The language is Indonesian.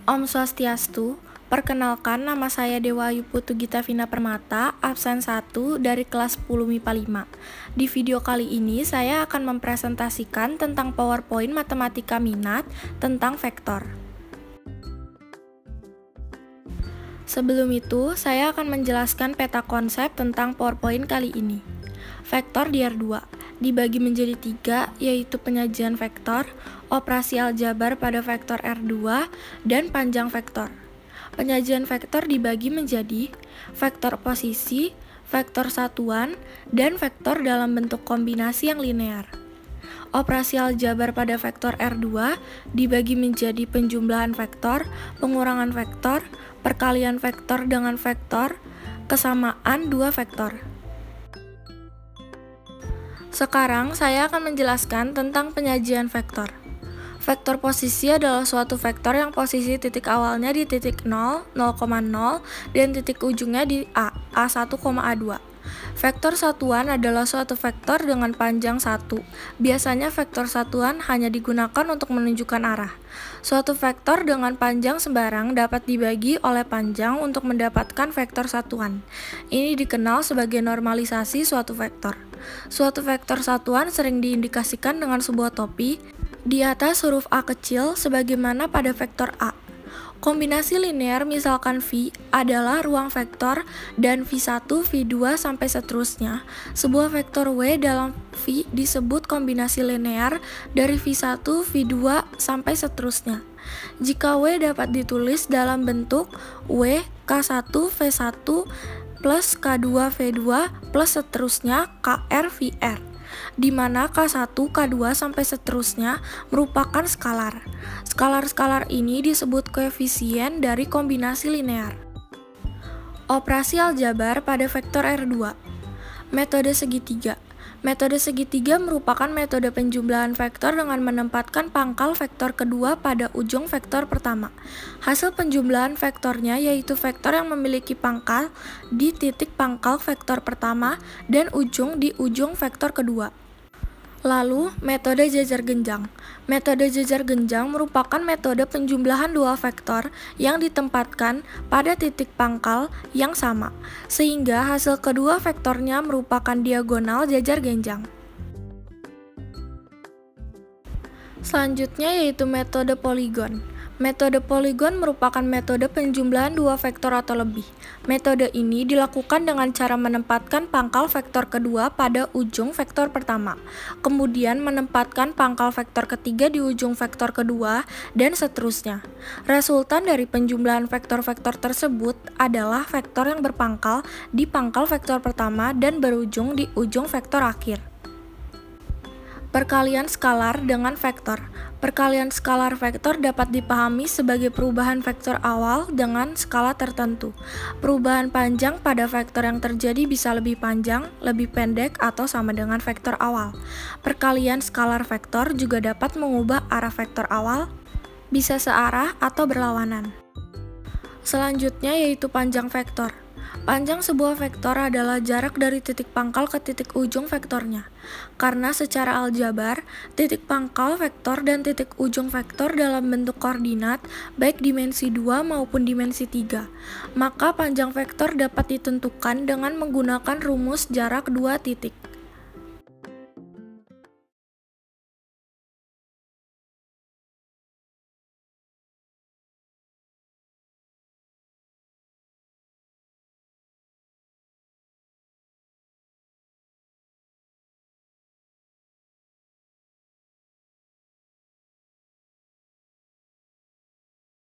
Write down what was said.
Om Swastiastu, perkenalkan nama saya Dewa Ayu Putu Gita Vina Permata, absen 1 dari kelas 10 MIPA 5. Di video kali ini saya akan mempresentasikan tentang PowerPoint Matematika Minat tentang vektor. Sebelum itu, saya akan menjelaskan peta konsep tentang PowerPoint kali ini. Vektor di R2 dibagi menjadi 3, yaitu penyajian vektor, operasi aljabar pada vektor R2, dan panjang vektor. Penyajian vektor dibagi menjadi vektor posisi, vektor satuan, dan vektor dalam bentuk kombinasi yang linear. Operasi aljabar pada vektor R2 dibagi menjadi penjumlahan vektor, pengurangan vektor, perkalian vektor dengan vektor, kesamaan dua vektor. Sekarang saya akan menjelaskan tentang penyajian vektor. Vektor posisi adalah suatu vektor yang posisi titik awalnya di titik 0, 0,0, dan titik ujungnya di A, A1, A2. Vektor satuan adalah suatu vektor dengan panjang 1. Biasanya vektor satuan hanya digunakan untuk menunjukkan arah. Suatu vektor dengan panjang sembarang dapat dibagi oleh panjang untuk mendapatkan vektor satuan. Ini dikenal sebagai normalisasi suatu vektor. Suatu vektor satuan sering diindikasikan dengan sebuah topi di atas huruf A kecil sebagaimana pada vektor A. Kombinasi linear misalkan V adalah ruang vektor dan V1, V2 sampai seterusnya. Sebuah vektor W dalam V disebut kombinasi linear dari V1, V2 sampai seterusnya. Jika W dapat ditulis dalam bentuk W K1 V1 plus K2 V2 plus seterusnya KR VR, di mana K1, K2 sampai seterusnya merupakan skalar. Skalar-skalar ini disebut koefisien dari kombinasi linear. Operasi aljabar pada vektor R2. Metode segitiga. Metode segitiga merupakan metode penjumlahan vektor dengan menempatkan pangkal vektor kedua pada ujung vektor pertama. Hasil penjumlahan vektornya yaitu vektor yang memiliki pangkal di titik pangkal vektor pertama dan ujung di ujung vektor kedua. Lalu, metode jajar genjang. Metode jajar genjang merupakan metode penjumlahan dua vektor yang ditempatkan pada titik pangkal yang sama, sehingga hasil kedua vektornya merupakan diagonal jajar genjang. Selanjutnya yaitu metode poligon. Metode poligon merupakan metode penjumlahan dua vektor atau lebih. Metode ini dilakukan dengan cara menempatkan pangkal vektor kedua pada ujung vektor pertama, kemudian menempatkan pangkal vektor ketiga di ujung vektor kedua, dan seterusnya. Resultan dari penjumlahan vektor-vektor tersebut adalah vektor yang berpangkal di pangkal vektor pertama dan berujung di ujung vektor akhir. Perkalian skalar dengan vektor. Perkalian skalar vektor dapat dipahami sebagai perubahan vektor awal dengan skala tertentu. Perubahan panjang pada vektor yang terjadi bisa lebih panjang, lebih pendek, atau sama dengan vektor awal. Perkalian skalar vektor juga dapat mengubah arah vektor awal, bisa searah atau berlawanan. Selanjutnya yaitu panjang vektor. Panjang sebuah vektor adalah jarak dari titik pangkal ke titik ujung vektornya. Karena secara aljabar, titik pangkal vektor dan titik ujung vektor dalam bentuk koordinat baik dimensi 2 maupun dimensi 3. Maka panjang vektor dapat ditentukan dengan menggunakan rumus jarak dua titik.